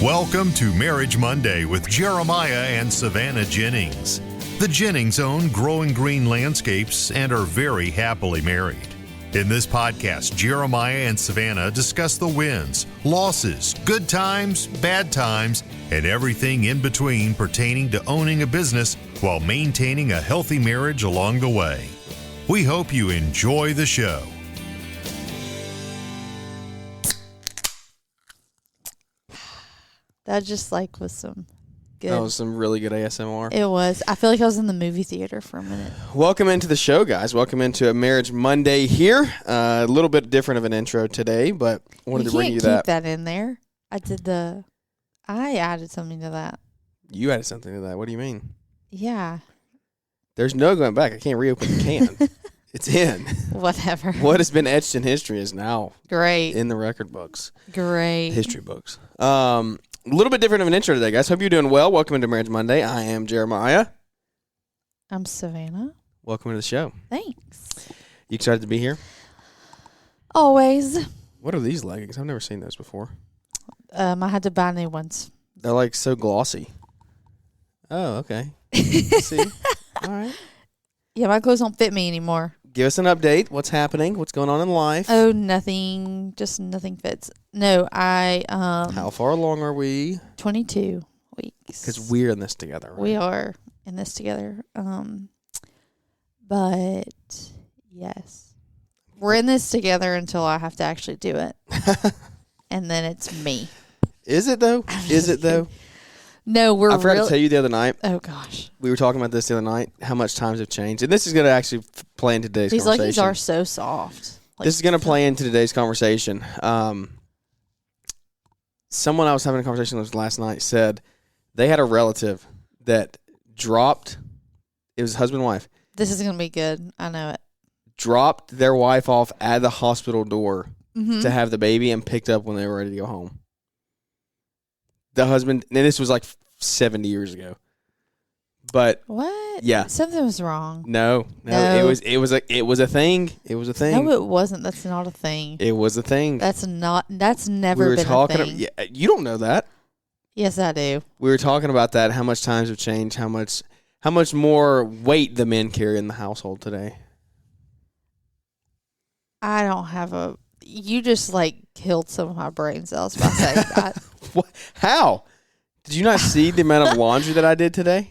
Welcome to Marriage Monday with Jeremiah and Savannah Jennings. The Jennings own Growing Green Landscapes and are very happily married. In this podcast, Jeremiah and Savannah discuss the wins, losses, good times, bad times, and everything in between pertaining to owning a business while maintaining a healthy marriage along the way. We hope you enjoy the show. That just was some good. That was some really good ASMR. It was. I feel like I was in the movie theater for a minute. Welcome into the show, guys. Welcome into a Marriage Monday here. A little bit different of an intro today, but wanted to bring you that. You can't keep that in there. I added something to that. You added something to that. What do you mean? Yeah. There's no going back. I can't reopen the can. It's in. Whatever. What has been etched in history is now great in the record books. Great. History books. A little bit different of an intro today, guys. Hope you're doing well. Welcome into Marriage Monday. I am Jeremiah. I'm Savannah. Welcome to the show. Thanks. You excited to be here? Always. What are these leggings? I've never seen those before. I had to buy new ones. They're so glossy. Oh, okay. See? All right. Yeah, my clothes don't fit me anymore. Give us an update. What's happening? What's going on in life? Oh, nothing. Just nothing fits. No, How far along are we? 22 weeks. Because we're in this together, right? We are in this together. But yes, we're in this together until I have to actually do it, and then it's me. Is it though? Is it though? No, I forgot to tell you the other night. Oh gosh, we were talking about this the other night. How much times have changed, and this is going to actually play into today's conversation. These leggings are so soft. This is going to play into today's conversation. Someone I was having a conversation with last night said they had a relative that dropped. It was husband and wife. This is going to be good. I know it. Dropped their wife off at the hospital door to have the baby and picked up when they were ready to go home. The husband, and this was 70 years ago. But what? Yeah, something was wrong. No. It was a thing. It was a thing. No, it wasn't. That's not a thing. It was a thing. That's never been a thing. Yeah, you don't know that. Yes, I do. We were talking about that. How much times have changed? How much more weight the men carry in the household today? I don't have a. You just killed some of my brain cells by saying that. What? How? Did you not see the amount of laundry that I did today?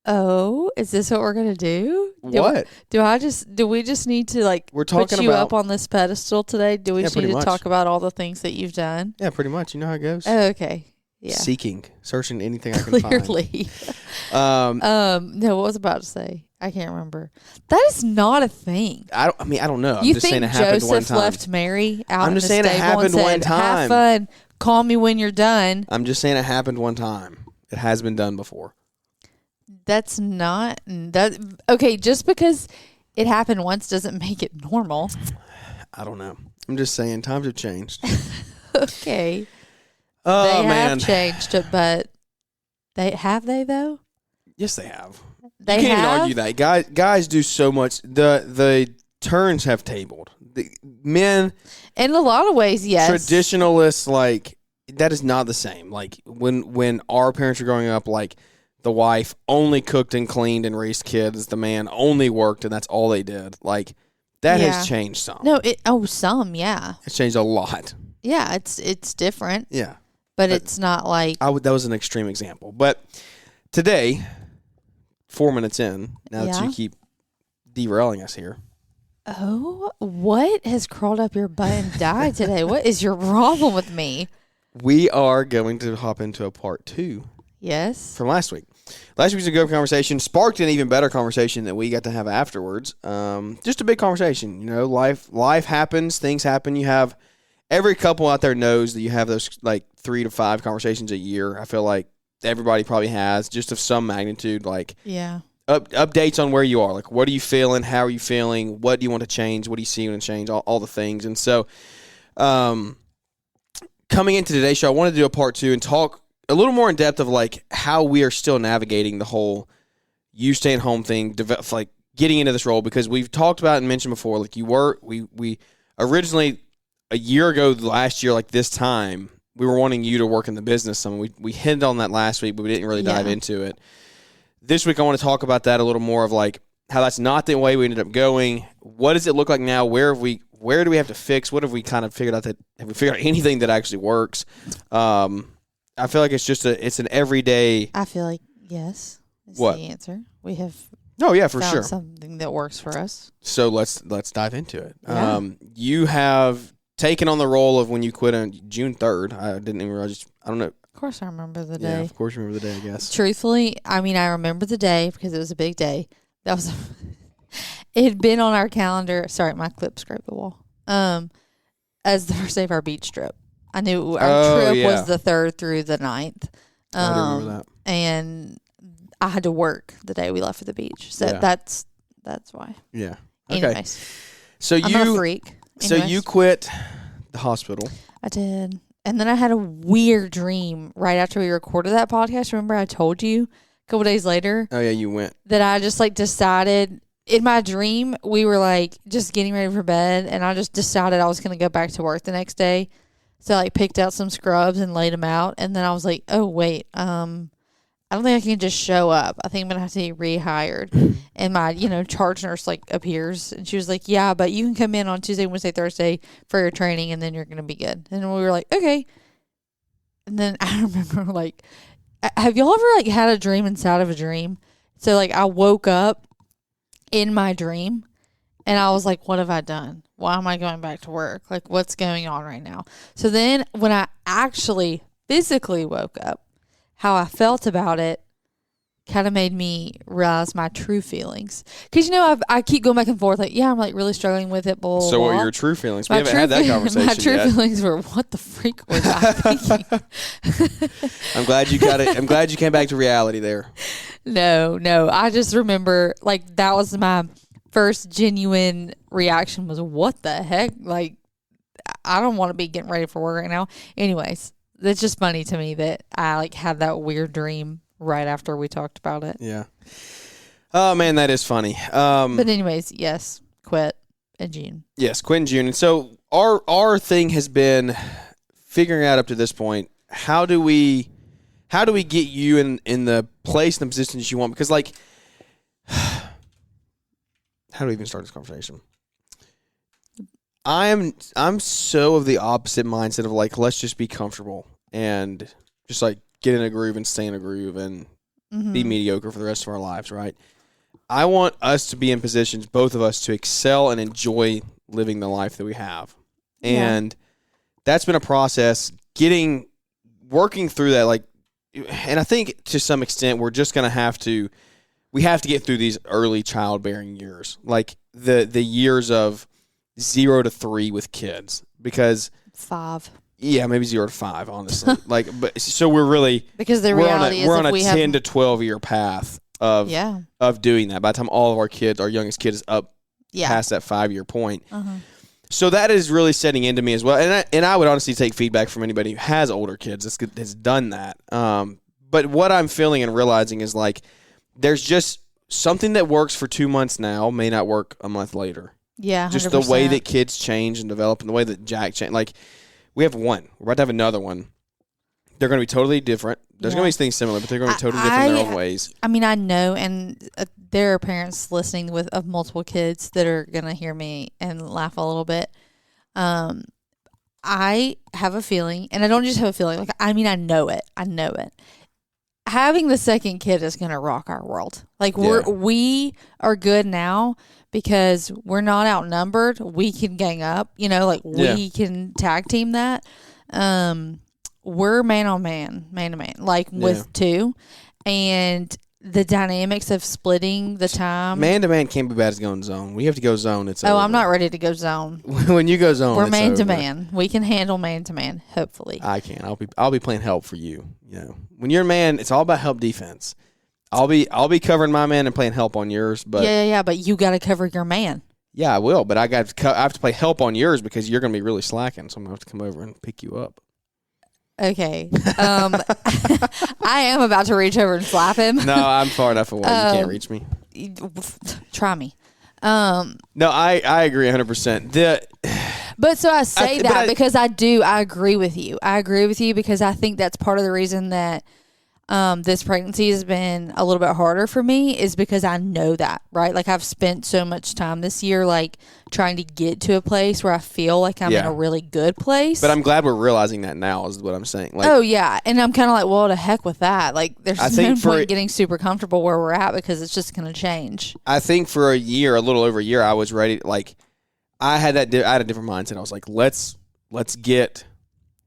Oh, is this what we're gonna do? What? Do we just need to we're talking put you about, up on this pedestal today? Do we just need to talk about all the things that you've done? Yeah, pretty much. You know how it goes. Oh, okay. Yeah. Searching anything I can find. Clearly. No, what was I about to say? I can't remember. That is not a thing. I don't know. I'm you just think saying it happened Joseph one time. left Mary out I'm in just the saying it stable happened and said, one time. "Have fun. Call me when you're done." I'm just saying it happened one time. It has been done before. That's not that okay. Just because it happened once doesn't make it normal. I don't know. I'm just saying times have changed. Okay. Oh, they man. have changed, but they though? Yes, they have. They you can't have? even argue that. Guys do so much. The turns have tabled. The men, in a lot of ways, yes. Traditionalists, that is not the same. When our parents were growing up, the wife only cooked and cleaned and raised kids. The man only worked, and that's all they did. That has changed some. No, some, yeah. It's changed a lot. Yeah, it's different. Yeah. But it's not that was an extreme example. But today, 4 minutes in, now that you keep derailing us here. Oh, what has crawled up your butt and died today? What is your problem with me? We are going to hop into a part 2. Yes. From last week. Last week's a good conversation. Sparked an even better conversation that we got to have afterwards. Just a big conversation. Life happens. Things happen. You have... Every couple out there knows that you have those 3 to 5 conversations a year. I feel like everybody probably has, just of some magnitude. Updates on where you are. What are you feeling? How are you feeling? What do you want to change? What do you see you want to change? All the things. And so, coming into today's show, I wanted to do a part 2 and talk a little more in depth of how we are still navigating the whole you staying home thing, getting into this role, because we've talked about and mentioned before, we originally a year ago last year, this time, we were wanting you to work in the business some. We hinted on that last week, but we didn't really dive into it. This week I want to talk about that a little more, of like how that's not the way we ended up going. What does it look like now? Where do we have to fix? What have we kind of figured out? Have we figured out anything that actually works? I feel like it's an everyday. I feel like yes. Is what the answer? We have. Oh yeah, for found sure. Something that works for us. So let's dive into it. Yeah. You have taken on the role of when you quit on June 3rd. I didn't even realize. I don't know. Of course, I remember the day. Yeah, of course, you remember the day. I guess. Truthfully, I mean, I remember the day because it was a big day. That was. It had been on our calendar. Sorry, my clip scraped the wall. As the first day of our beach trip. I knew our trip was the 3rd through the 9th. I do remember that. And I had to work the day we left for the beach. So that's why. Yeah. Okay. Anyways. So I'm a freak. So you quit the hospital. I did. And then I had a weird dream right after we recorded that podcast. Remember I told you a couple days later? Oh, yeah, you went. That I just decided in my dream, we were just getting ready for bed. And I just decided I was going to go back to work the next day. So I picked out some scrubs and laid them out. And then I was like, oh, wait, I don't think I can just show up. I think I'm going to have to be rehired. And my, charge nurse appears and she was like, yeah, but you can come in on Tuesday, Wednesday, Thursday for your training and then you're going to be good. And we were like, okay. And then I remember have y'all ever had a dream inside of a dream? So I woke up in my dream and I was like, what have I done? Why am I going back to work? What's going on right now? So then when I actually physically woke up, how I felt about it kind of made me realize my true feelings. Because, I keep going back and forth. I'm really struggling with it. Blah, blah, so what blah. are your true feelings? We haven't had that conversation My true yet. feelings were, what the freak was I thinking? I'm glad you got it. I'm glad you came back to reality there. No. I just remember, that was my first genuine reaction was, what the heck? I don't want to be getting ready for work right now. Anyways, it's just funny to me that I had that weird dream right after we talked about it. Yeah. Oh man, that is funny. But anyways, yes, quit in June. Yes, quit in June. And so our thing has been figuring out up to this point, how do we get you in the place and the position that you want? Because how do we even start this conversation? I'm so of the opposite mindset of let's just be comfortable and just get in a groove and stay in a groove and be mediocre for the rest of our lives, right? I want us to be in positions, both of us, to excel and enjoy living the life that we have. And that's been a process, working through that, and I think to some extent we're just going to we have to get through these early childbearing years, the years of 0 to 3 with kids, because 5. Yeah, maybe 0 to 5, honestly. But so we're really, because the reality we're on is a 10 to 12 year path of doing that. By the time all of our youngest kid is up past that 5-year point. So that is really setting into me as well. And I would honestly take feedback from anybody who has older kids that's done that. But what I'm feeling and realizing is there's just something that works for 2 months now may not work a month later. Yeah, 100%. Just the way that kids change and develop and the way that Jack changed. We have one. We're about to have another one. They're going to be totally different. There's going to be things similar, but they're going to be totally different in their own ways. I mean, I know, and there are parents listening of multiple kids that are going to hear me and laugh a little bit. I have a feeling, and I don't just have a feeling. I know it. I know it. Having the second kid is going to rock our world. We are good now because we're not outnumbered. We can gang up. We can tag team that. We're man on man, man to man, with 2, and the dynamics of splitting the time. Man to man can't be bad as going zone. When you have to go zone, it's over. I'm not ready to go zone. When you go zone, we're it's man to over. man. We can handle man to man. Hopefully, I can. I'll be playing help for you. When you're a man, it's all about help defense. I'll be covering my man and playing help on yours. But yeah. But you got to cover your man. Yeah, I will. But I have to play help on yours because you're going to be really slacking. So I'm going to have to come over and pick you up. Okay. I am about to reach over and slap him. No, I'm far enough away. You can't reach me. Try me. No, I agree 100%. But so I say because I agree with you. I agree with you because I think that's part of the reason that this pregnancy has been a little bit harder for me is because I know that, right? Like I've spent so much time this year, like trying to get to a place where I feel like I'm in a really good place. But I'm glad we're realizing that now is what I'm saying. Like, oh yeah. And I'm kind of like, well, to heck with that. Like there's no point getting super comfortable where we're at because it's just going to change. I think for a little over a year, I was ready. Like I had a different mindset. I was like, let's get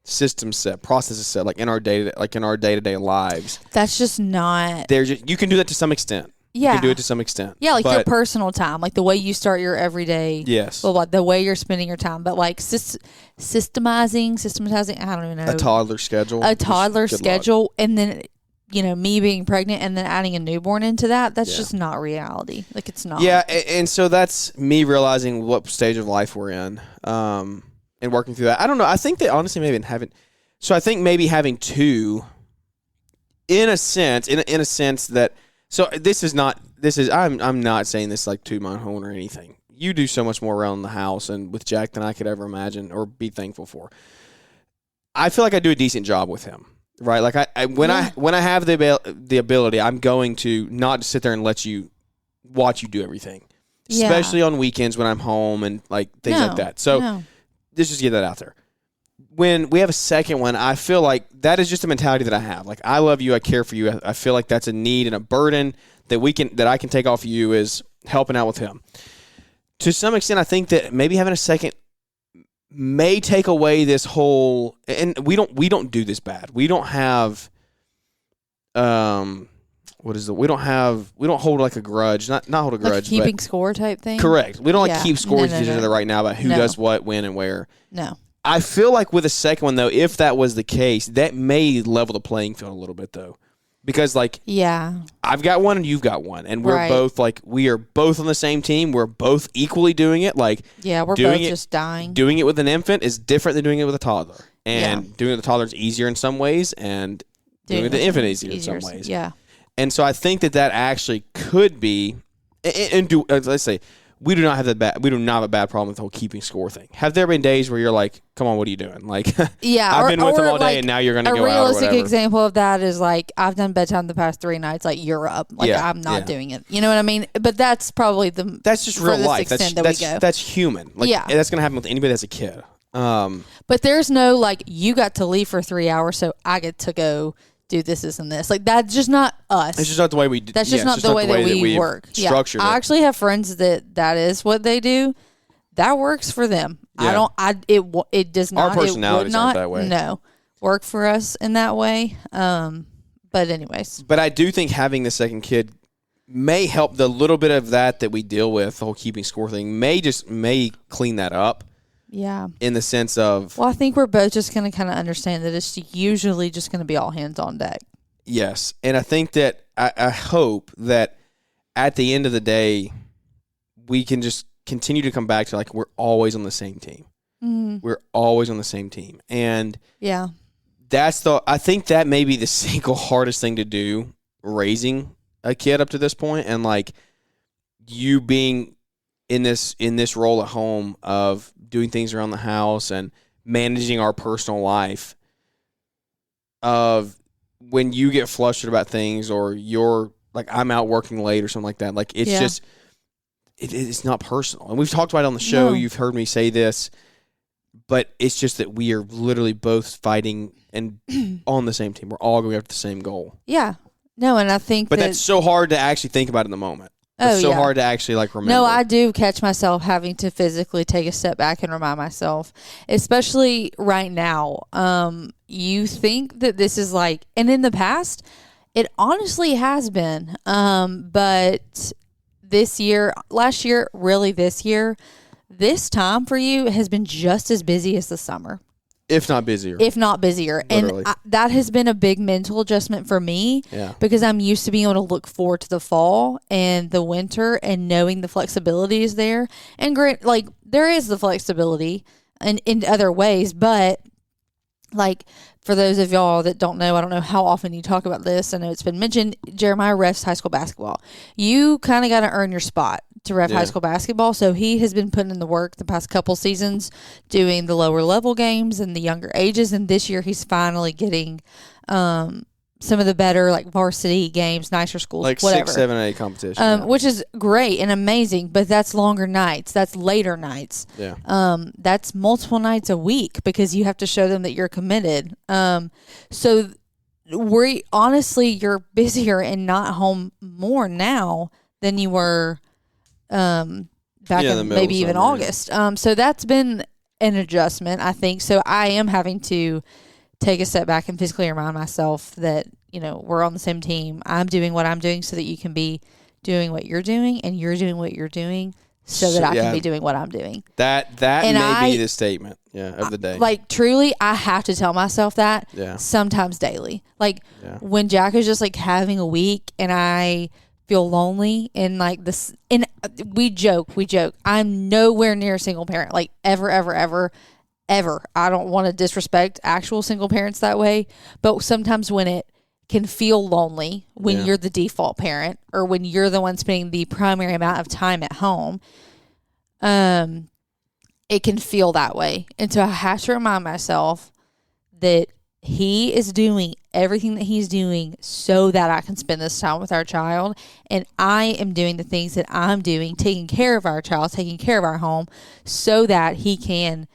systems set, processes set, like in our day-to-day lives. That's just not. You can do that to some extent. Yeah. You can do it to some extent. Yeah, like your personal time, like the way you start your everyday. Yes. Well, like the way you're spending your time, but like systematizing. I don't even know. A toddler schedule. Luck. And then me being pregnant and then adding a newborn into that. That's just not reality. Like it's not. Yeah, and so that's me realizing what stage of life we're in. And working through that. I don't know. I think that honestly maybe having two in a sense that I'm not saying this like to my own or anything. You do so much more around the house and with Jack than I could ever imagine or be thankful for. I feel like I do a decent job with him. Right? Like when I have the ability, I'm going to not just sit there and let you watch you do everything. Yeah. Especially on weekends when I'm home and like things like that. So let's just get that out there. When we have a second one, I feel like that is just a mentality that I have. Like, I love you. I care for you. I feel like that's a need and a burden that I can take off of you is helping out with him. To some extent, I think that maybe having a second may take away this whole, and we don't do this bad. We don't have, we don't hold like a grudge, not hold a grudge, like keeping score type thing. Correct. We don't keep score with each other right now about who does what, when, and where. No. I feel like with a second one though, if that was the case, that may level the playing field a little bit though, because like I've got one and you've got one, and we're both like we are both on the same team. We're both equally doing it. Like we're both just dying. Doing it with an infant is different than doing it with a toddler, and doing it with a toddler is easier in some ways, and doing it with an infant is easier in some ways. Yeah. And so I think that actually could be, let's say, we do not have a bad problem with the whole keeping score thing. Have there been days where you're like, come on, what are you doing? Like, I've been with them all day and now you're going to go out or whatever. A realistic example of that is like, I've done bedtime the past 3 nights, like you're up. Like I'm not doing it. You know what I mean? But that's probably that's just real life. That's human. Like, that's going to happen with anybody that's a kid. But there's no like, you got to leave for 3 hours, so I get to go do this and this. Like, that's just not us. It's just not the way we do. That's just not the way that we work. Structured I actually have friends that is what they do. That works for them. Yeah. It does not. Our personalities aren't that way. No, work for us in that way. But anyways. But I do think having the second kid may help the little bit of that we deal with, the whole keeping score thing, may clean that up. Yeah. In the sense of... Well, I think we're both just going to kind of understand that it's usually just going to be all hands on deck. Yes. And I think that I hope that at the end of the day, we can just continue to come back to like we're always on the same team. Mm-hmm. We're always on the same team. And I think that may be the single hardest thing to do, raising a kid up to this point, and like you being in this role at home of doing things around the house and managing our personal life, of when you get flustered about things or you're like, I'm out working late or something like that. Like it's just, it's not personal. And we've talked about it on the show. No. You've heard me say this, but it's just that we are literally both fighting and on the same team. We're all going after the same goal. Yeah. No. And I think that's so hard to actually think about in the moment. It's so hard to actually like remember. No, I do catch myself having to physically take a step back and remind myself, especially right now. You think that this is like, and in the past, it honestly has been. But last year, really this year, this time for you has been just as busy as the summer. If not busier. Literally. And that has been a big mental adjustment for me because I'm used to being able to look forward to the fall and the winter and knowing the flexibility is there. And great, like there is the flexibility in other ways, but like, for those of y'all that don't know, I don't know how often you talk about this. I know it's been mentioned. Jeremiah refs high school basketball. You kind of got to earn your spot to ref high school basketball. So he has been putting in the work the past couple seasons, doing the lower level games and the younger ages. And this year he's finally getting some of the better, like, varsity games, nicer schools, like whatever. 6, 7, 8 competition. Which is great and amazing, but that's longer nights. That's later nights. Yeah. That's multiple nights a week because you have to show them that you're committed. So honestly, you're busier and not home more now than you were back in maybe even August. So that's been an adjustment, I think. So I am having to take a step back and physically remind myself that, we're on the same team. I'm doing what I'm doing so that you can be doing what you're doing, and you're doing what you're doing so that I can be doing what I'm doing. That may be the statement, of the day. Like, truly, I have to tell myself that sometimes daily. Like, when Jack is just, like, having a week and I feel lonely and, like, this, and we joke. I'm nowhere near a single parent, like, ever. I don't want to disrespect actual single parents that way, but sometimes when it can feel lonely, when you're the default parent or when you're the one spending the primary amount of time at home, it can feel that way. And so I have to remind myself that he is doing everything that he's doing so that I can spend this time with our child. And I am doing the things that I'm doing, taking care of our child, taking care of our home, so that he can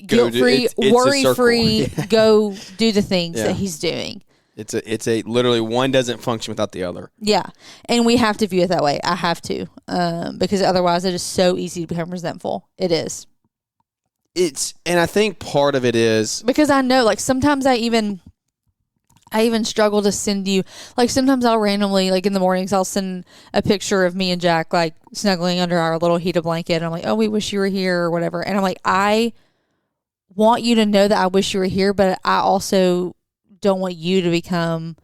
guilt-free, worry-free, go do the things that he's doing. It's a literally one doesn't function without the other. Yeah, and we have to view it that way. I have to, because otherwise it is so easy to become resentful. It is. And I think part of it is because I know, like, sometimes I even struggle to send you, like, sometimes I'll randomly, like, in the mornings, I'll send a picture of me and Jack, like, snuggling under our little heated blanket. And I'm like, oh, we wish you were here or whatever. And I'm like, I want you to know that I wish you were here, but I also don't want you to become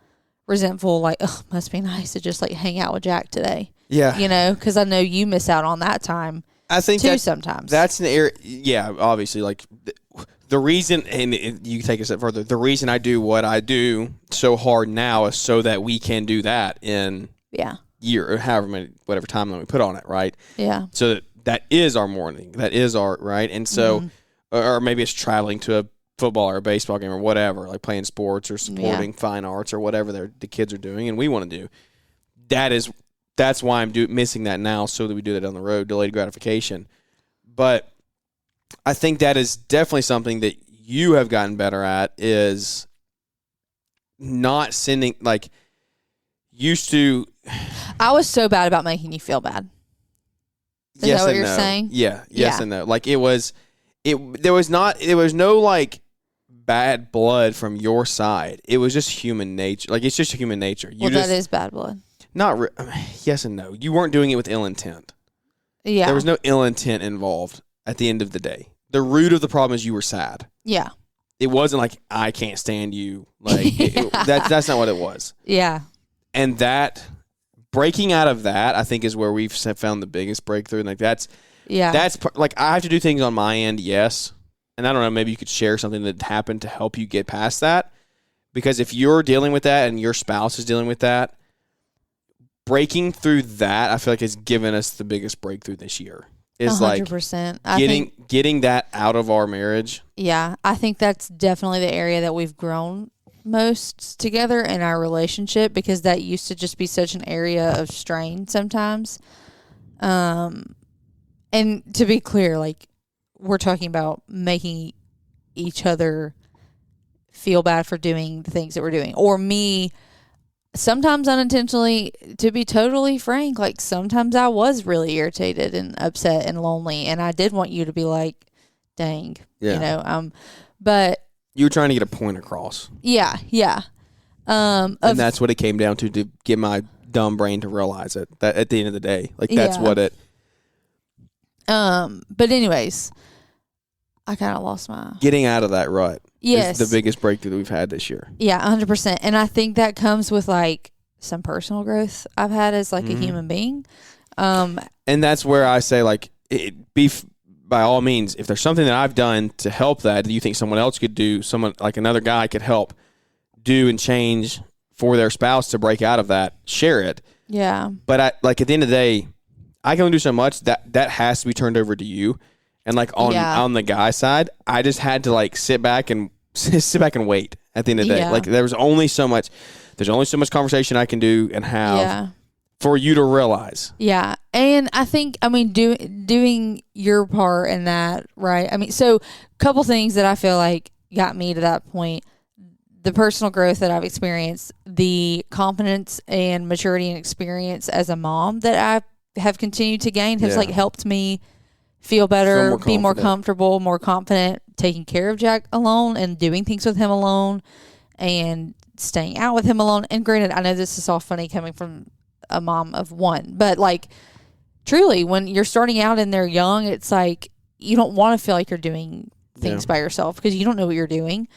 resentful, like, oh, must be nice to just, like, hang out with Jack today. Yeah. Because I know you miss out on that time. I think too, sometimes. That's an area. Yeah, obviously, like, the reason, and you take it a step further, the reason I do what I do so hard now is so that we can do that in year, or however many, whatever timeline we put on it, right? Yeah. So that is our morning. That is our, right? And so, or maybe it's traveling to a football or a baseball game or whatever, like playing sports or supporting fine arts or whatever the kids are doing and we want to do. That's why I'm missing that now, so that we do that on the road, delayed gratification. But I think that is definitely something that you have gotten better at, is not sending, like, used to. I was so bad about making you feel bad. Is that what you're saying? Yeah. Yes and no. Like, there was no, like, bad blood from your side. It was just human nature. Like, it's just human nature. That is bad blood. Yes and no. You weren't doing it with ill intent. Yeah. There was no ill intent involved at the end of the day. The root of the problem is you were sad. Yeah. It wasn't like, I can't stand you. Like, that's not what it was. Yeah. And that, breaking out of that, I think, is where we've found the biggest breakthrough. And, like, that's like, I have to do things on my end, yes. And I don't know, maybe you could share something that happened to help you get past that. Because if you're dealing with that and your spouse is dealing with that, breaking through that, I feel like, has given us the biggest breakthrough this year. Is 100%. Like getting that out of our marriage. Yeah, I think that's definitely the area that we've grown most together in our relationship, because that used to just be such an area of strain sometimes. And to be clear, like, we're talking about making each other feel bad for doing the things that we're doing, or me. Sometimes unintentionally, to be totally frank, like, sometimes I was really irritated and upset and lonely, and I did want you to be like, dang, but you were trying to get a point across. Yeah. And that's what it came down to get my dumb brain to realize it, that at the end of the day, like, that's what it. But anyways, I kind of lost my getting out of that rut. Yes. Is the biggest breakthrough that we've had this year. Yeah, 100%. And I think that comes with, like, some personal growth I've had as, like, a human being. And that's where I say, like, by all means, if there's something that I've done to help that you think someone else could do, someone like another guy could help do and change for their spouse to break out of that, share it. Yeah. But at the end of the day, I can only do so much. That has to be turned over to you. And on the guy side, I just had to sit back and wait at the end of the day. Yeah. There's only so much conversation I can do and have for you to realize. Yeah. And I think, doing your part in that, right? So a couple things that I feel like got me to that point. The personal growth that I've experienced, the confidence and maturity and experience as a mom that I have continued to gain has helped me feel better, be more comfortable, more confident, taking care of Jack alone and doing things with him alone and staying out with him alone. And granted, I know this is all funny coming from a mom of one, but truly when you're starting out and they're young, it's you don't want to feel like you're doing things by yourself because you don't know what you're doing.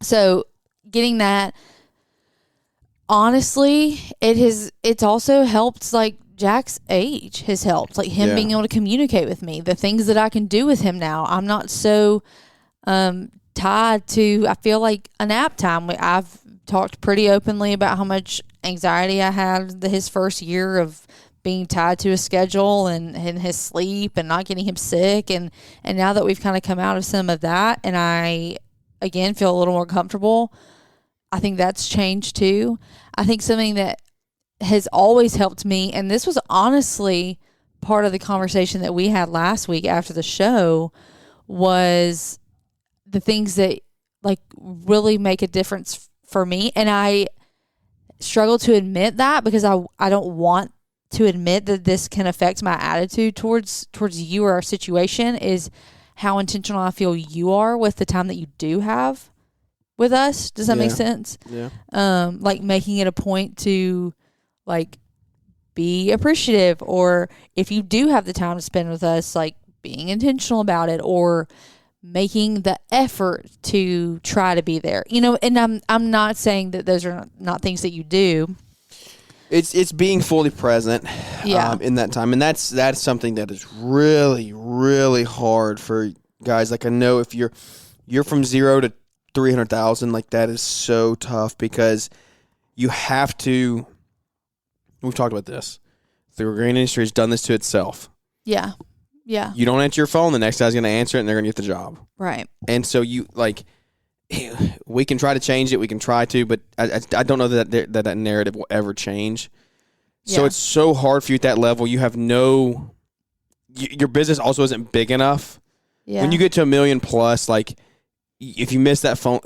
So getting that, honestly, it's also helped, Jack's age has helped, him being able to communicate with me, the things that I can do with him now. I'm not so tied to, I feel like, a nap time. I've talked pretty openly about how much anxiety I had his first year of being tied to a schedule and his sleep and not getting him sick. And now that we've kind of come out of some of that and I, again, feel a little more comfortable, I think that's changed too. I think something that has always helped me, and this was honestly part of the conversation that we had last week after the show, was the things that really make a difference for me. And I struggle to admit that because I don't want to admit that this can affect my attitude towards you or our situation, is how intentional I feel you are with the time that you do have with us. Does that make sense? Yeah. Making it a point to be appreciative, or if you do have the time to spend with us, being intentional about it, or making the effort to try to be there. And I'm not saying that those are not things that you do. It's being fully present in that time. And that's something that is really, really hard for guys. I know if you're from 0 to 300,000, that is so tough because you have to. We've talked about this. The grain industry has done this to itself. Yeah. Yeah. You don't answer your phone, the next guy's going to answer it, and they're going to get the job. Right. And so we can try to change it. We can try to, but I don't know that narrative will ever change. So it's so hard for you at that level. You have your business also isn't big enough. Yeah. When you get to $1 million plus, if you miss that phone,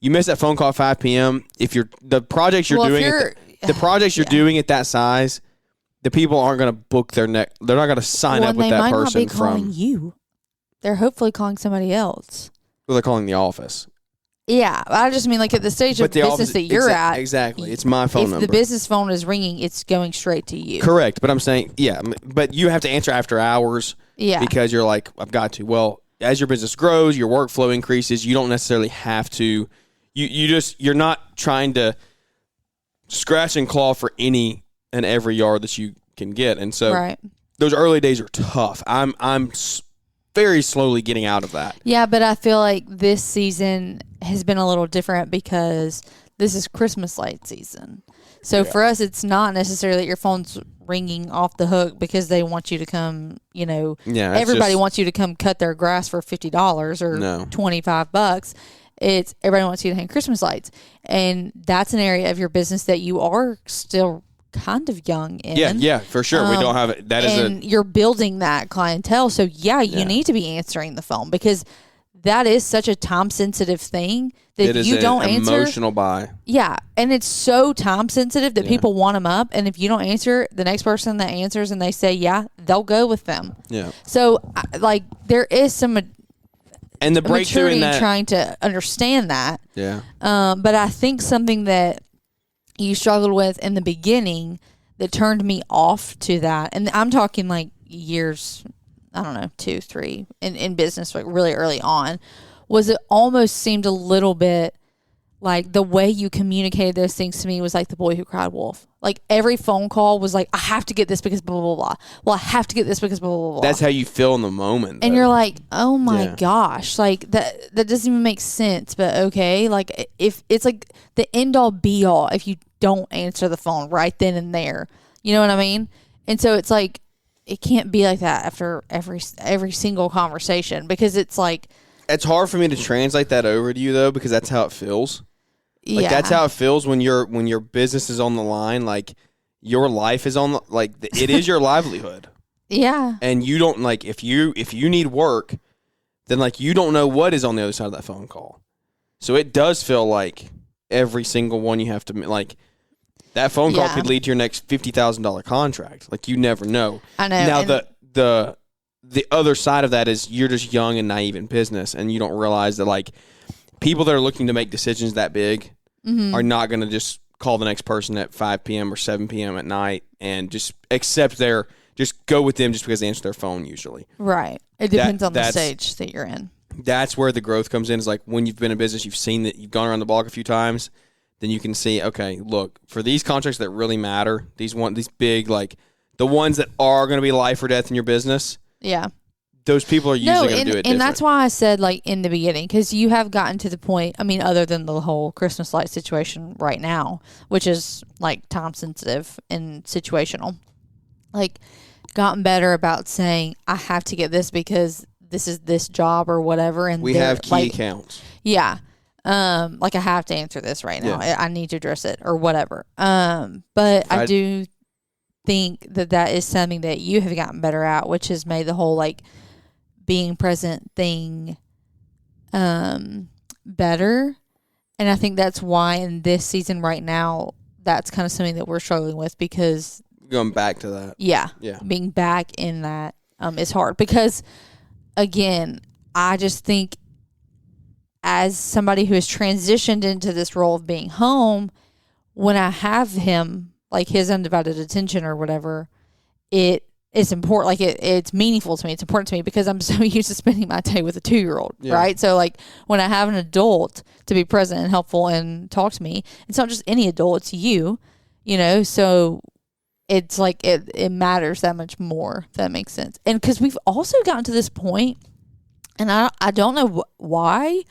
you miss that phone call at 5 p.m. If the projects you're doing at that size, the people aren't going to book their neck. They're not going to sign up with that person. They might not be calling you. They're hopefully calling somebody else. Well, they're calling the office. Yeah, I just mean at the stage of business that you're at. Exactly. It's my phone number. If the business phone is ringing, it's going straight to you. Correct. But I'm saying, but you have to answer after hours. Yeah. Because you're I've got to. Well, as your business grows, your workflow increases. You don't necessarily have to. You're not trying to scratch and claw for any and every yard that you can get. And so those early days are tough. I'm very slowly getting out of that. Yeah, but I feel like this season has been a little different because this is Christmas light season. So for us, it's not necessarily that your phone's ringing off the hook because they want you to come, everybody wants you to come cut their grass for $50 or $25. It's everybody wants you to hang Christmas lights. And that's an area of your business that you are still kind of young in. Yeah, for sure. We don't have it. You're building that clientele. So you need to be answering the phone because that is such a time sensitive thing that if you don't answer. Emotional buy. Yeah. And it's so time sensitive that people want them up. And if you don't answer, the next person that answers and they say, they'll go with them. Yeah. So there is some and the breakthrough in that, trying to understand that. Yeah. But I think something that you struggled with in the beginning that turned me off to that, and I'm talking years, I don't know, 2, 3 in business, really early on, was it almost seemed a little bit like the way you communicated those things to me was like the boy who cried wolf. Like every phone call was like, I have to get this because blah, blah, blah. Well, I have to get this because blah, blah, blah. That's how you feel in the moment. And though. you're like, oh my gosh, like that doesn't even make sense. But okay, like if it's like the end all be all if you don't answer the phone right then and there, you know what I mean? And so it's like, it can't be like that after every single conversation, because it's like, it's hard for me to translate that over to you though, because that's how it feels. Like that's how it feels when your business is on the line. Like your life is on the, like it is your livelihood. Yeah. And you don't like if you need work, then like you don't know what is on the other side of that phone call. So it does feel like every single one you have to like. That phone call could lead to your next $50,000 contract. Like you never know. I know. Now the other side of that is you're just young and naive in business, and you don't realize that like people that are looking to make decisions that big are not going to just call the next person at 5 p.m. or 7 p.m. at night and just just go with them just because they answer their phone usually. Right. It depends on the stage that you're in. That's where the growth comes in. Is like when you've been in business, you've seen that, you've gone around the block a few times. Then you can see, okay, look, for these contracts that really matter, these big, like the ones that are going to be life or death in your business. Yeah. Those people are usually going to do it different. And that's why I said, like, in the beginning, because you have gotten to the point, I mean, other than the whole Christmas light situation right now, which is, like, time sensitive and situational, like, gotten better about saying, I have to get this because this is this job or whatever. And we have key accounts. Yeah. Like I have to answer this right now. Yeah. I need to address it or whatever. But I do think that is something that you have gotten better at, which has made the whole like being present thing, better. And I think that's why in this season right now, that's kind of something that we're struggling with, because going back to that. Yeah. Being back in that, is hard because again, I just think, as somebody who has transitioned into this role of being home, when I have him, like his undivided attention or whatever, it's important. Like it's meaningful to me. It's important to me because I'm so used to spending my day with a 2-year-old, right? So like when I have an adult to be present and helpful and talk to me, it's not just any adult, it's you know? So it's like, it matters that much more, if that makes sense. And because we've also gotten to this point, and I don't know why.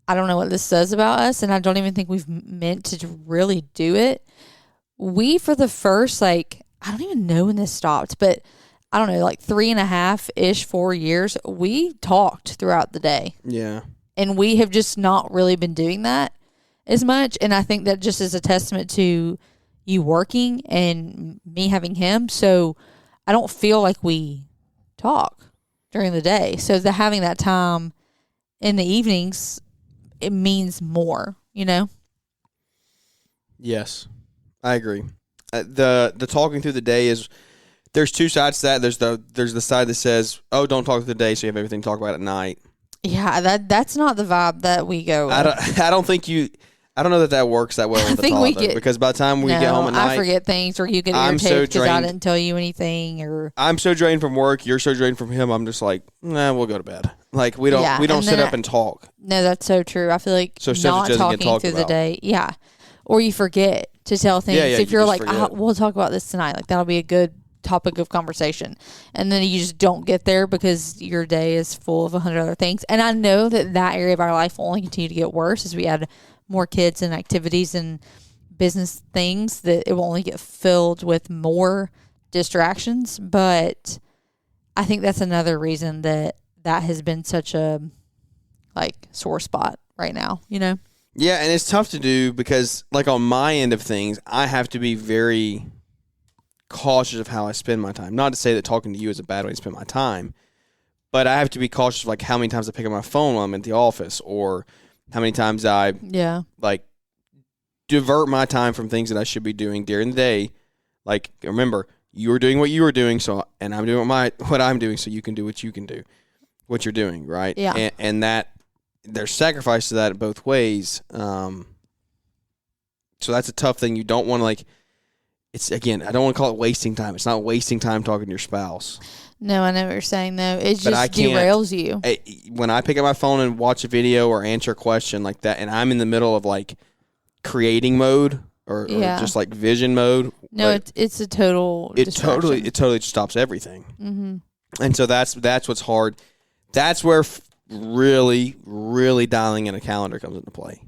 I don't know what this says about us, and I don't even think we've meant to really do it. We, for the first, like, I don't even know when this stopped, but I don't know, like 3.5-ish, 4 years, we talked throughout the day. Yeah. And we have just not really been doing that as much, and I think that just is a testament to you working and me having him, so I don't feel like we talk during the day. So having that time in the evenings, it means more, you know? Yes, I agree. The talking through the day is, there's two sides to that. There's the side that says, oh, don't talk through the day so you have everything to talk about at night. Yeah, that's not the vibe that we go with. I don't know that works that well with the toddler, because by the time we get home at night, I forget things, or you get irritated because I didn't tell you anything, or I'm so drained from work, you're so drained from him. I'm just like, nah, we'll go to bed. Like we don't sit up and talk. No, that's so true. I feel like not talking through the day, or you forget to tell things. If you're like, we'll talk about this tonight, like that'll be a good topic of conversation, and then you just don't get there because your day is full of 100 other things. And I know that area of our life will only continue to get worse as we add more kids and activities and business things, that it will only get filled with more distractions. But I think that's another reason that has been such a like sore spot right now, you know? Yeah, and it's tough to do because like on my end of things, I have to be very cautious of how I spend my time. Not to say that talking to you is a bad way to spend my time, but I have to be cautious of like how many times I pick up my phone while I'm at the office, or how many times I like divert my time from things that I should be doing during the day. Like, remember, you were doing what you were doing, and I'm doing what I'm doing, so you can do what you can do, what you're doing, right? Yeah. And that there's sacrifice to that both ways. So that's a tough thing. You don't want to like, it's, again, I don't want to call it wasting time. It's not wasting time talking to your spouse. No, I know what you're saying, though. It But I just can't- derails you. When I pick up my phone and watch a video or answer a question like that, and I'm in the middle of like creating mode or just like vision mode. No, like, it's a total it distraction. totally stops everything. Mm-hmm. And so that's what's hard. That's where really, really dialing in a calendar comes into play.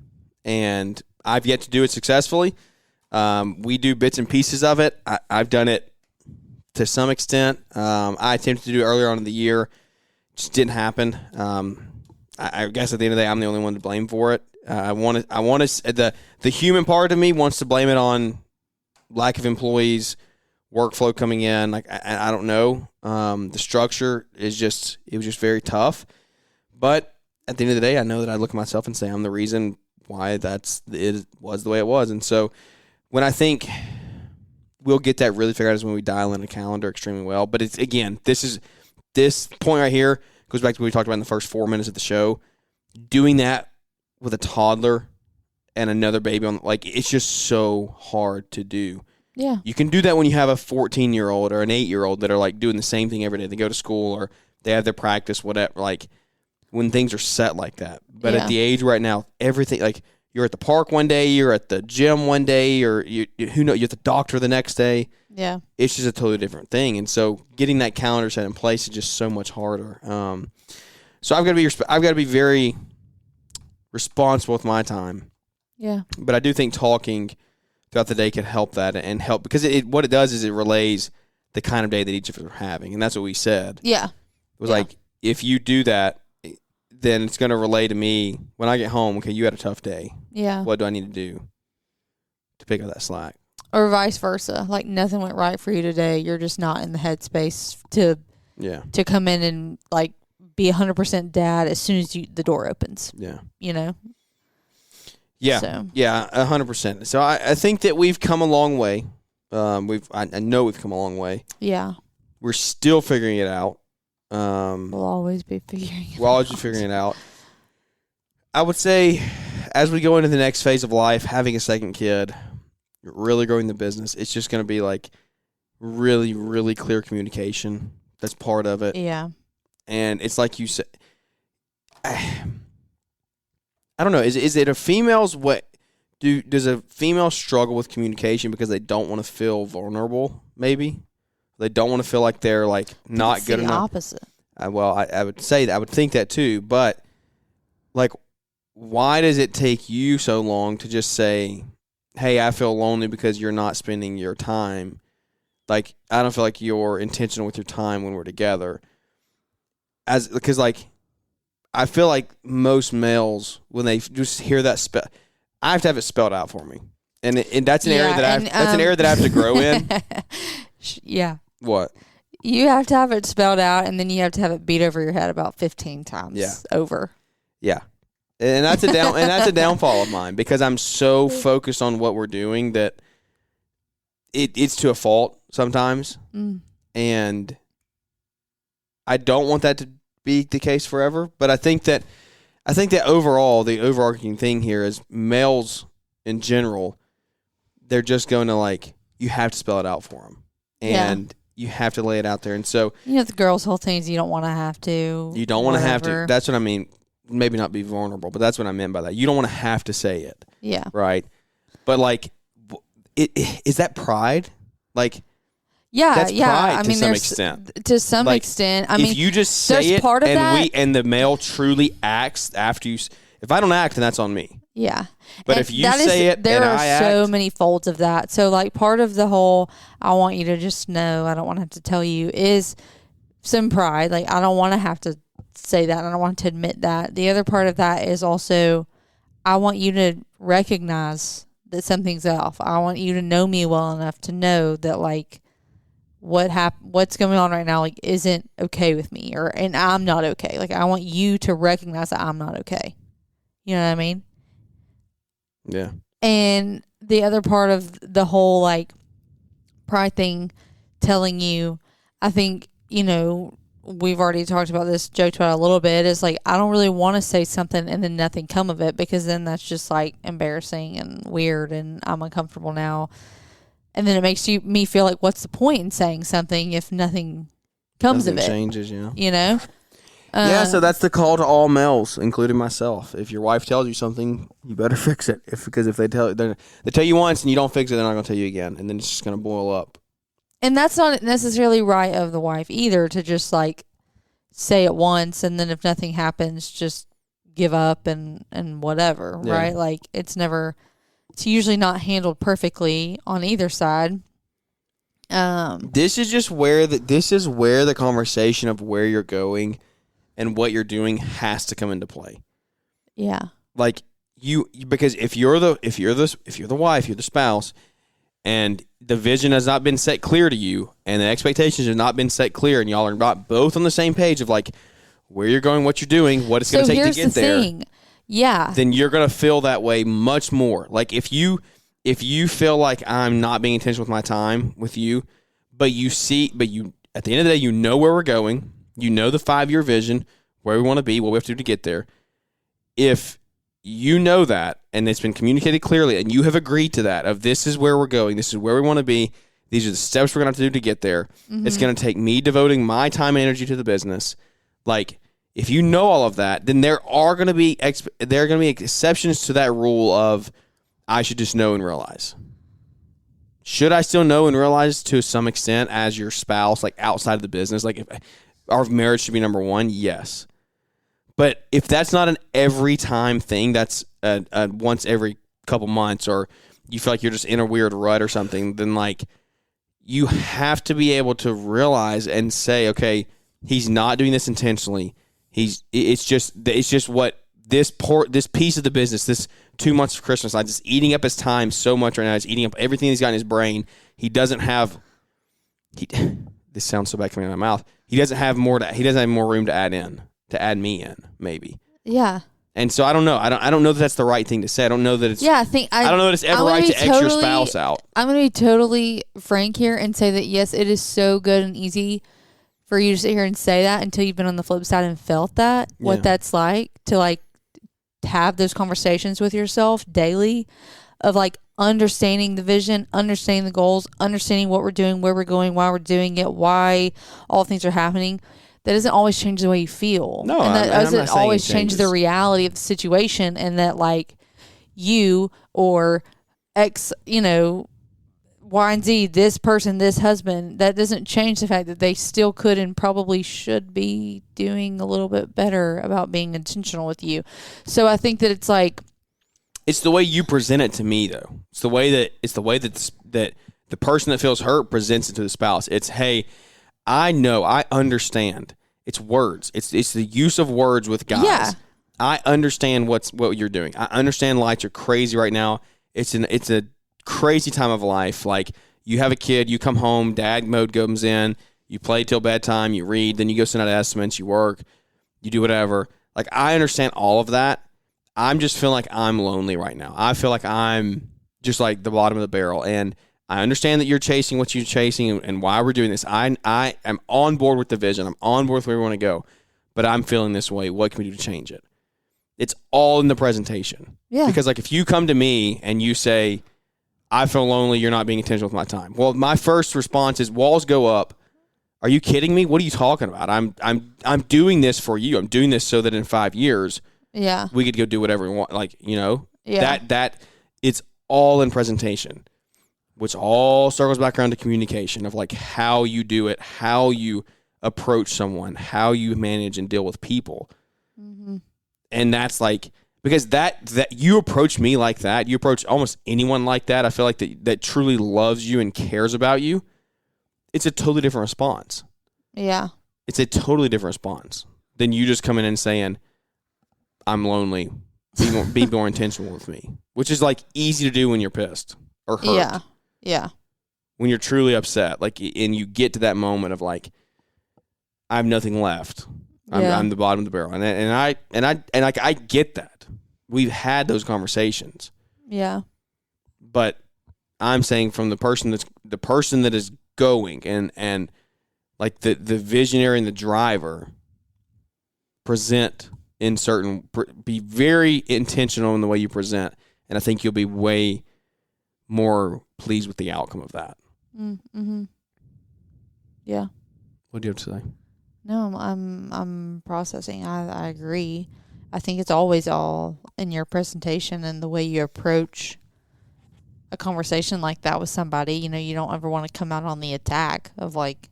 And I've yet to do it successfully. We do bits and pieces of it. I've done it to some extent. I attempted to do it earlier on in the year. Just didn't happen. I guess at the end of the day, I'm the only one to blame for it. I want to. The human part of me wants to blame it on lack of employees, workflow coming in. Like I don't know. The structure is it was just very tough. But at the end of the day, I know that I look at myself and say I'm the reason why it was the way it was. And so when I think we'll get that really figured out is when we dial in a calendar extremely well. But it's, again, this point right here goes back to what we talked about in the first 4 minutes of the show. Doing that with a toddler and another baby it's just so hard to do. Yeah. You can do that when you have a 14-year-old or an 8-year-old that are like doing the same thing every day. They go to school or they have their practice, whatever, like when things are set like that. But at the age right now, everything, like you're at the park one day, you're at the gym one day, or who knows, you're at the doctor the next day. Yeah. It's just a totally different thing. And so getting that calendar set in place is just so much harder. So I've got to be very responsible with my time. Yeah. But I do think talking throughout the day can help that and help, because what it does is it relays the kind of day that each of us are having. And that's what we said. Yeah. It was like, if you do that, then it's going to relay to me when I get home, okay, you had a tough day. Yeah. What do I need to do to pick up that slack? Or vice versa. Like nothing went right for you today. You're just not in the headspace to come in and like be 100% dad as soon as the door opens. Yeah. You know? Yeah. So. Yeah, 100%. So I think that we've come a long way. I know we've come a long way. Yeah. We're still figuring it out. We'll always be figuring it out. We're always figuring it out. I would say as we go into the next phase of life, having a second kid, really growing the business, it's just going to be like really, really clear communication. That's part of it. Yeah. And it's like you said, I don't know. Is it a female's does a female struggle with communication because they don't want to feel vulnerable? Maybe they don't want to feel like they're like not good enough. Opposite. I would say that. I would think that too. But like, why does it take you so long to just say, "Hey, I feel lonely because you're not spending your time"? Like, I don't feel like you're intentional with your time when we're together. Because like, I feel like most males, when they just hear that I have to have it spelled out for me, and that's an area that that's an area that I have to grow in. Yeah. What? You have to have it spelled out, and then you have to have it beat over your head about 15 times over. Yeah, and that's a downfall of mine, because I'm so focused on what we're doing that it's to a fault sometimes, and I don't want that to be the case forever. But I think that overall, the overarching thing here is males in general, they're just going to like, you have to spell it out for them, and you have to lay it out there. And so, the girls' whole thing is you don't want to have to. You don't want to have to. That's what I mean. Maybe not be vulnerable, but that's what I meant by that. You don't want to have to say it. Yeah. Right. But like, is that pride? Like, yeah, that's yeah. pride I mean, to some extent. To some extent, I mean, if you just say it, part of and the male truly acts after you. If I don't act, then that's on me. Yeah. But and if you say it, there and are I act, so many folds of that. So like, part of the whole, I want you to just know, I don't want to have to tell you, is some pride. Like, I don't want to have to say that. I don't want to admit that. The other part of that is also, I want you to recognize that something's off. I want you to know me well enough to know that like, what's going on right now, like, isn't okay with me, and I'm not okay. Like, I want you to recognize that I'm not okay. You know what I mean? Yeah. And the other part of the whole like pride thing, telling you, I think, we've already talked about this, joked about it a little bit, is like, I don't really want to say something and then nothing come of it, because then that's just like embarrassing and weird, and I'm uncomfortable now. And then it makes me feel like, what's the point in saying something if nothing comes of it? Changes, yeah. You know? Yeah, so that's the call to all males, including myself. If your wife tells you something, you better fix it. Because if they tell you once and you don't fix it, they're not going to tell you again, and then it's just going to boil up. And that's not necessarily right of the wife either, to just like say it once and then if nothing happens, just give up and whatever, Yeah. right? Like it's usually not handled perfectly on either side. This is where the conversation of where you're going and what you're doing has to come into play. Yeah. Like because if you're the wife, you're the spouse, and the vision has not been set clear to you, and the expectations have not been set clear, and y'all are not both on the same page of like where you're going, what you're doing, what it's going to take to get there. Thing. Yeah. Then you're going to feel that way much more. Like if you feel like I'm not being intentional with my time with you, but you at the end of the day, you know where we're going, you know the 5-year vision, where we want to be, what we have to do to get there. If you know that, and it's been communicated clearly, and you have agreed to that, of this is where we're going, this is where we want to be, these are the steps we're going to have to do to get there. Mm-hmm. It's going to take me devoting my time and energy to the business. Like, if you know all of that, then there are going to be exceptions to that rule of I should just know and realize. Should I still know and realize to some extent as your spouse, like outside of the business? Like if our marriage should be number one, yes. But if that's not an every time thing, that's a once every couple months, or you feel like you're just in a weird rut or something, then like you have to be able to realize and say, okay, he's not doing this intentionally. It's just what this piece of the business, this 2 months of Christmas, I'm just eating up his time so much right now. It's eating up everything he's got in his brain. This sounds so bad coming out of my mouth. He doesn't have more room to add me in, maybe. Yeah. And so I don't know. I don't know that that's the right thing to say. I don't know that it's. Yeah, I don't know that it's ever right to X your spouse out. I'm going to be totally frank here and say that yes, it is so good and easy for you to sit here and say that until you've been on the flip side and felt that, what that's like to like have those conversations with yourself daily of like understanding the vision, understanding the goals, understanding what we're doing, where we're going, why we're doing it, why all things are happening. That doesn't always change the way you feel. No, and that doesn't always change the changes. reality of the situation, and that like you or X, Y and Z, this person, this husband, that doesn't change the fact that they still could and probably should be doing a little bit better about being intentional with you. So I think that it's like, it's the way you present it to me, though. It's the way that the person that feels hurt presents it to the spouse. It's, hey, I know, I understand. It's words. It's the use of words with guys. Yeah. I understand what you're doing. I understand lights are crazy right now. It's a crazy time of life. Like, you have a kid, you come home, dad mode comes in, you play till bedtime, you read, then you go send out estimates, you work, you do whatever. Like, I understand all of that. I'm just feeling like I'm lonely right now. I feel like I'm just like the bottom of the barrel, and I understand that you're chasing what you're chasing and why we're doing this. I am on board with the vision. I'm on board with where we want to go, but I'm feeling this way. What can we do to change it? It's all in the presentation. yeah, Because like if you come to me and you say, I feel lonely, you're not being intentional with my time. Well, my first response is walls go up. Are you kidding me? What are you talking about? I'm doing this for you. I'm doing this so that in 5 years we could go do whatever we want. Like, that it's all in presentation, which all circles back around to communication of like how you do it, how you approach someone, how you manage and deal with people. Mm-hmm. And that's like, because that you approach me like that, you approach almost anyone like that, I feel like that truly loves you and cares about you, it's a totally different response. Yeah. It's a totally different response than you just coming in and saying, I'm lonely, be more intentional with me, which is like easy to do when you're pissed or hurt. Yeah. Yeah. When you're truly upset, like, and you get to that moment of like, I have nothing left. I'm the bottom of the barrel, and I get that. We've had those conversations. Yeah. But I'm saying from the person that is going and like the visionary and the driver present in be very intentional in the way you present, and I think you'll be way more pleased with the outcome of that. Mm-hmm. Yeah. What do you have to say? No, I'm processing. I agree. I think it's always all in your presentation and the way you approach a conversation like that with somebody. You know, you don't ever want to come out on the attack of like,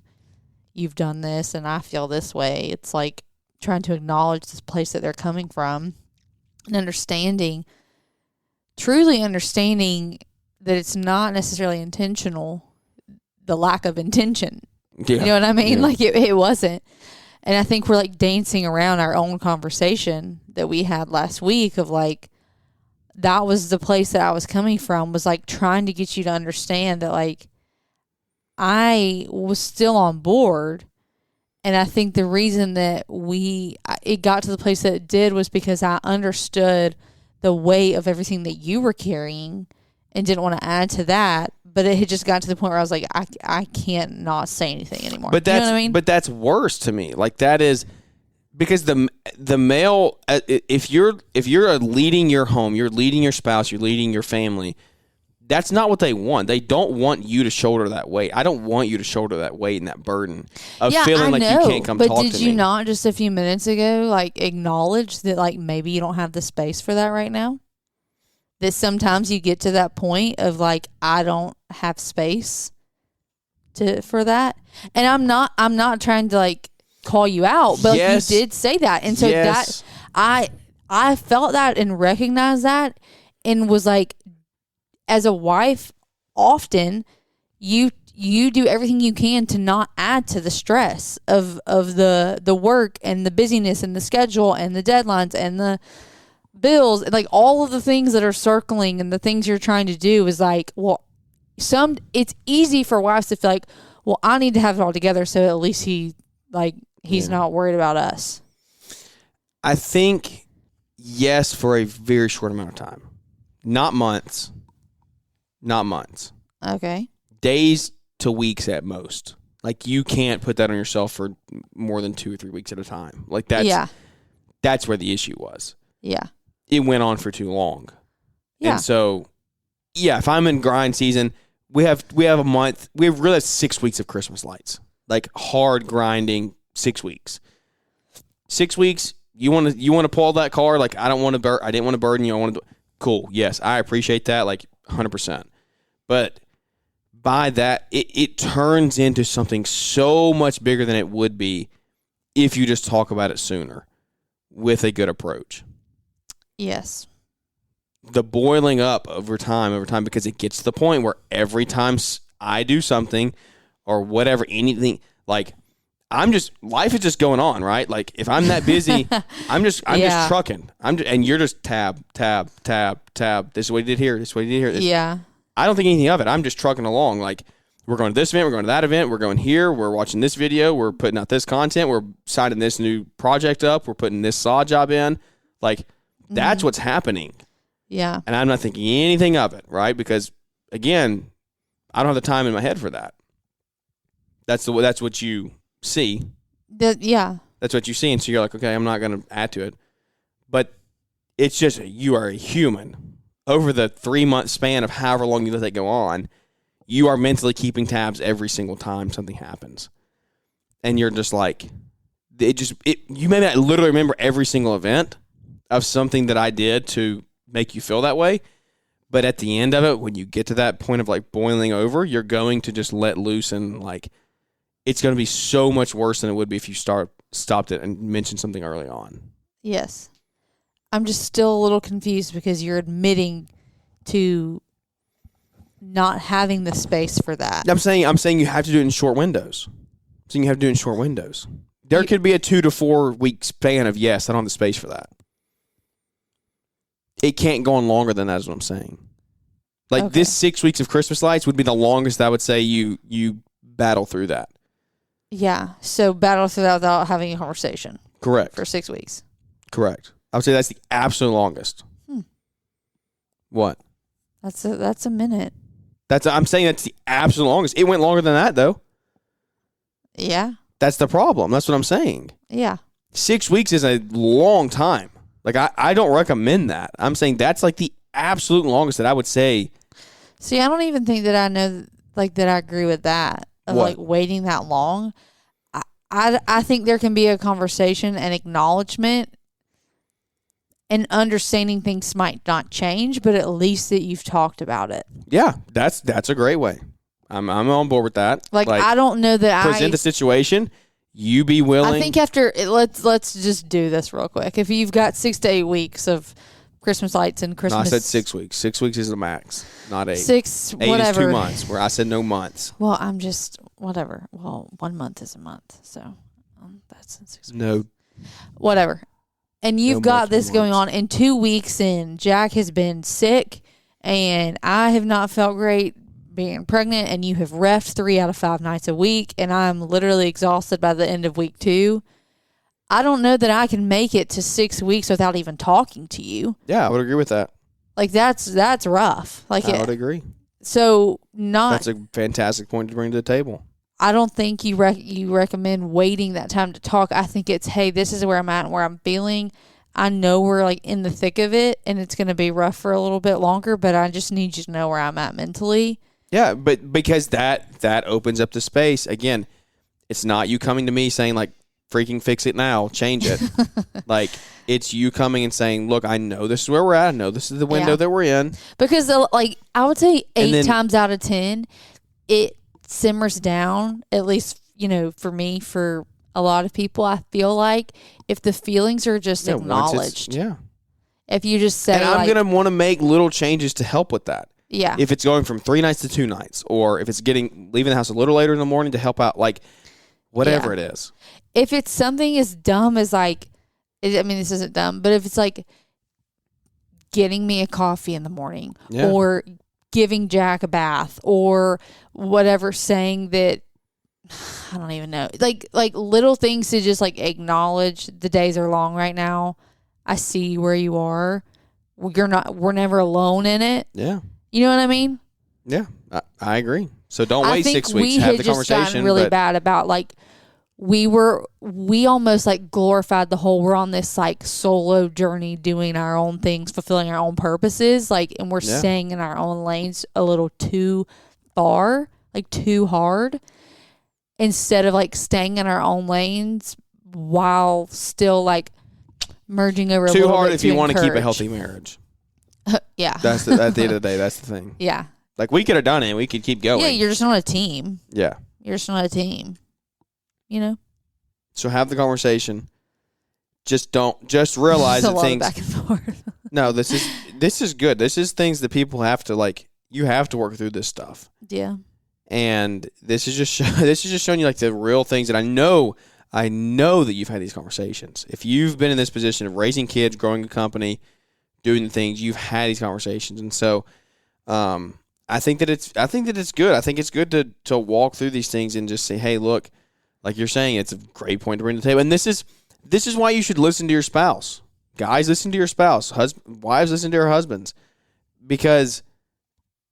you've done this and I feel this way. It's like trying to acknowledge this place that they're coming from and truly understanding that it's not necessarily intentional, the lack of intention. Yeah. You know what I mean? Yeah. Like it wasn't. And I think we're like dancing around our own conversation that we had last week of like, that was the place that I was coming from, was like trying to get you to understand that like I was still on board. And I think the reason that it got to the place that it did was because I understood the weight of everything that you were carrying and didn't want to add to that. But it had just gotten to the point where I was like, I can't not say anything anymore. But you know what I mean? But that's worse to me. Like that is because the male, if you're leading your home, you're leading your spouse, you're leading your family. That's not what they want. They don't want you to shoulder that weight. I don't want you to shoulder that weight and that burden of feeling like you can't come talk to me. But did you not just a few minutes ago like acknowledge that like maybe you don't have the space for that right now? That sometimes you get to that point of like, I don't have space for that. And I'm not trying to like call you out, but yes. like, you did say that. And so yes. that I felt that and recognized that and was like, as a wife, often you do everything you can to not add to the stress of the work and the busyness and the schedule and the deadlines and the bills, and like all of the things that are circling and the things you're trying to do is like, well, it's easy for wives to feel like, well, I need to have it all together so at least he's not worried about us. I think yes, for a very short amount of time, not months. Okay. Days to weeks at most. Like you can't put that on yourself for more than 2 or 3 weeks at a time. Like that's where the issue was. Yeah. It went on for too long. Yeah. And so, yeah, if I'm in grind season, we have a month. We have really 6 weeks of Christmas lights, like hard grinding 6 weeks. 6 weeks. You want to pull that car? Like I didn't want to burden you. I want to. Cool. Yes, I appreciate that. Like 100%. But by that, it turns into something so much bigger than it would be if you just talk about it sooner with a good approach. Yes. The boiling up over time, because it gets to the point where every time I do something or whatever, anything, like life is just going on, right? Like if I'm that busy, I'm just trucking. And you're just tab. This is what he did here. This is what he did here. Yeah. I don't think anything of it. I'm just trucking along. Like we're going to this event, we're going to that event, we're going here, we're watching this video, we're putting out this content, we're signing this new project up, we're putting this saw job in. Like that's what's happening. Yeah. And I'm not thinking anything of it, right? Because again, I don't have the time in my head for that. That's what you see. Yeah. That's what you see, and so you're like, okay, I'm not going to add to it. But it's just you are a human. Over the 3-month span of however long you let that go on, you are mentally keeping tabs every single time something happens. And you're just like, you may not literally remember every single event of something that I did to make you feel that way. But at the end of it, when you get to that point of like boiling over, you're going to just let loose and like, it's going to be so much worse than it would be if you stopped it and mentioned something early on. Yes. I'm just still a little confused because you're admitting to not having the space for that. I'm saying you have to do it in short windows. There could be a 2 to 4 week span of yes, I don't have the space for that. It can't go on longer than that is what I'm saying. Like this 6 weeks of Christmas lights would be the longest I would say you battle through that. Yeah. So battle through that without having a conversation. Correct. For 6 weeks. Correct. I would say that's the absolute longest. What? That's a minute. I'm saying that's the absolute longest. It went longer than that though. Yeah. That's the problem. That's what I'm saying. Yeah. 6 weeks is a long time. Like I don't recommend that. I'm saying that's like the absolute longest that I would say See, I don't even think that I know, like, that I agree with that. Of, What? like, waiting that long. I think there can be a conversation and acknowledgement and understanding things might not change, but at least that you've talked about it. Yeah, that's a great way. I'm on board with that. Like I don't know that present the situation. You be willing. I think after let's just do this real quick. If you've got 6 to 8 weeks of Christmas lights and Christmas, No, I said 6 weeks. 6 weeks is the max, not 8. 6, 8 whatever. is 2 months. Where I said no months. Well, I'm just whatever. Well, 1 month is a month, so that's in 6 weeks. No. Whatever. And you've got this going months. on, and 2 weeks in, Jack has been sick, and I have not felt great being pregnant, and you have refed 3 out of 5 nights a week, and I'm literally exhausted by the end of week 2. I don't know that I can make it to 6 weeks without even talking to you. Yeah, I would agree with that. Like that's rough. Like I would agree. So that's a fantastic point to bring to the table. I don't think you recommend waiting that time to talk. I think it's, hey, this is where I'm at and where I'm feeling. I know we're like in the thick of it, and it's going to be rough for a little bit longer, but I just need you to know where I'm at mentally. Yeah, but because that opens up the space. Again, it's not you coming to me saying like, freaking fix it now, change it. Like, it's you coming and saying, look, I know this is where we're at. I know this is the window that we're in. Because like I would say 8 times out of 10, it simmers down, at least, for me, for a lot of people, I feel like if the feelings are just acknowledged. If you just say, and I'm going to want to make little changes to help with that. Yeah. If it's going from 3 nights to 2 nights, or if it's leaving the house a little later in the morning to help out, like whatever it is. If it's something as dumb as like, I mean, this isn't dumb, but if it's like getting me a coffee in the morning or giving Jack a bath or whatever, saying that, I don't even know, like little things to just like acknowledge the days are long right now. I see where you are. We're never alone in it. Yeah. You know what I mean? Yeah, I agree. So don't wait 6 weeks. We have had the just conversation. Gotten really bad about like we almost like glorified the whole we're on this like solo journey doing our own things, fulfilling our own purposes, like, and we're staying in our own lanes a little too far, like too hard, instead of like staying in our own lanes while still like merging over too a little hard bit if you want to keep a encourage. healthy marriage. Yeah. That's at the end of the day, that's the thing. Yeah. Like, we could have done it. We could keep going. Yeah, you're just not a team. Yeah. You're just not a team. So have the conversation. Just realize that things. Back and forth. No, this is good. This is things that people have to like. You have to work through this stuff. Yeah. And this is just showing you like the real things that I know that you've had these conversations. If you've been in this position of raising kids, growing a company, doing the things, you've had these conversations, and so I think that it's good. I think it's good to walk through these things and just say, hey, look, like you're saying, it's a great point to bring to the table. And this is why you should listen to your spouse. Guys, listen to your spouse. Wives, listen to your husbands. Because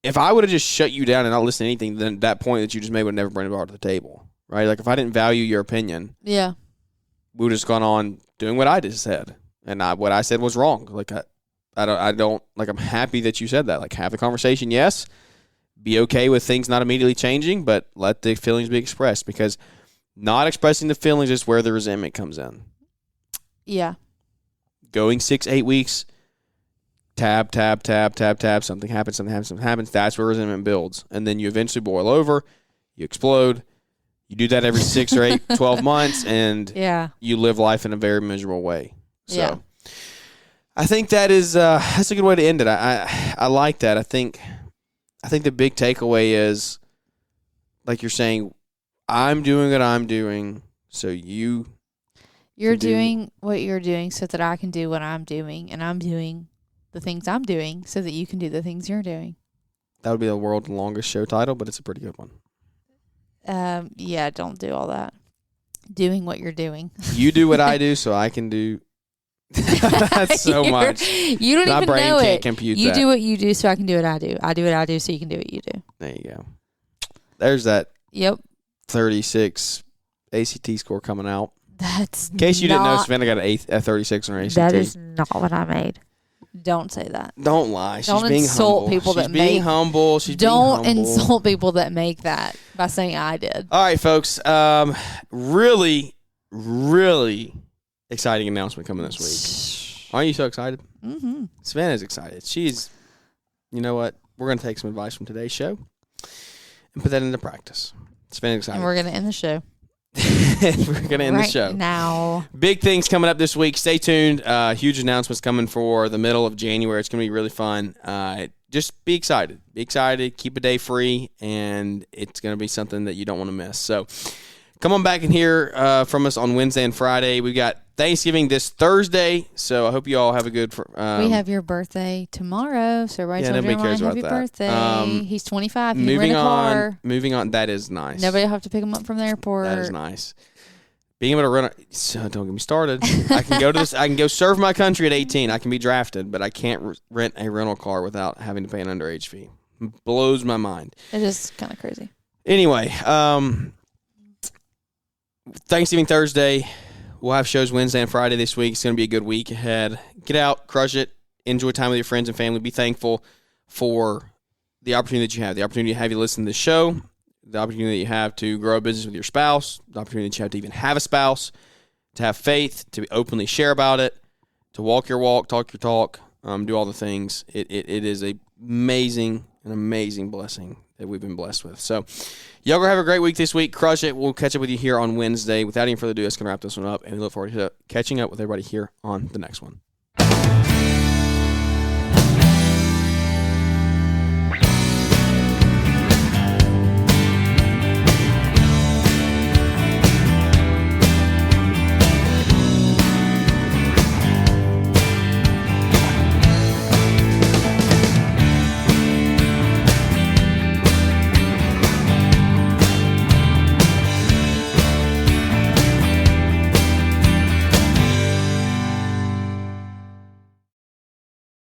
if I would have just shut you down and not listened to anything, then that point that you just made would never bring it brought to the table. Right? Like, if I didn't value your opinion, we would have just gone on doing what I just said. And what I said was wrong. Like, I don't like, I'm happy that you said that. Like, have the conversation, yes. Be okay with things not immediately changing, but let the feelings be expressed, because not expressing the feelings is where the resentment comes in. Yeah. Going 6-8 weeks, tab, something happens. That's where resentment builds. And then you eventually boil over, you explode. You do that every 6 or 8, 12 months, and you live life in a very miserable way. So I think that's a good way to end it. I like that. I think the big takeaway is, like you're saying, I'm doing what I'm doing, so you're doing what you're doing so that I can do what I'm doing, and I'm doing the things I'm doing so that you can do the things you're doing. That would be the world's longest show title, but it's a pretty good one. Yeah, don't do all that. Doing what you're doing. You do what I do, so I can do. That's so much. You don't My even brain know can't it. compute You that. do what you do, so I can do what I do. I do what I do, so you can do what you do. There you go. There's that. Yep. 36 ACT score coming out. That's in case you didn't know, Savannah got a 36 on her ACT. That is not what I made. Don't say that. Don't lie. She's Don't being insult humble. people that She's being make- humble. She's Don't being humble. insult people that make that by saying I did. All right, folks. Really, really exciting announcement coming this week. Aren't you so excited? Mm-hmm. Savannah's excited. She's, you know what? We're going to take some advice from today's show and put that into practice. Savannah's excited. And we're going to end the show. We're going to end the right show. now. Big things coming up this week. Stay tuned. Huge announcements coming for the middle of January. It's going to be really fun. Just be excited. Be excited. Keep a day free, and it's going to be something that you don't want to miss. So come on back and hear from us on Wednesday and Friday. We've got Thanksgiving this Thursday, so I hope you all have a good we have your birthday tomorrow, so everybody tell nobody cares Jeremiah about happy that. birthday. He's 25. He moving rent a car. Moving on. That is nice. Nobody will have to pick him up from the airport. That is nice. Being able to run. So don't get me started. I can go to this. I can go serve my country at 18. I can be drafted, but I can't rent a rental car without having to pay an underage fee. Blows my mind. It is kind of crazy. Anyway, Thanksgiving Thursday. We'll have shows Wednesday and Friday this week. It's going to be a good week ahead. Get out, crush it, enjoy time with your friends and family. Be thankful for the opportunity that you have. The opportunity to have you listen to the show. The opportunity that you have to grow a business with your spouse. The opportunity that you have to even have a spouse. To have faith. To openly share about it. To walk your walk, talk your talk. Do all the things. It is an amazing blessing that we've been blessed with. So, y'all go have a great week this week. Crush it. We'll catch up with you here on Wednesday. Without any further ado, that's going to wrap this one up. And we look forward to catching up with everybody here on the next one.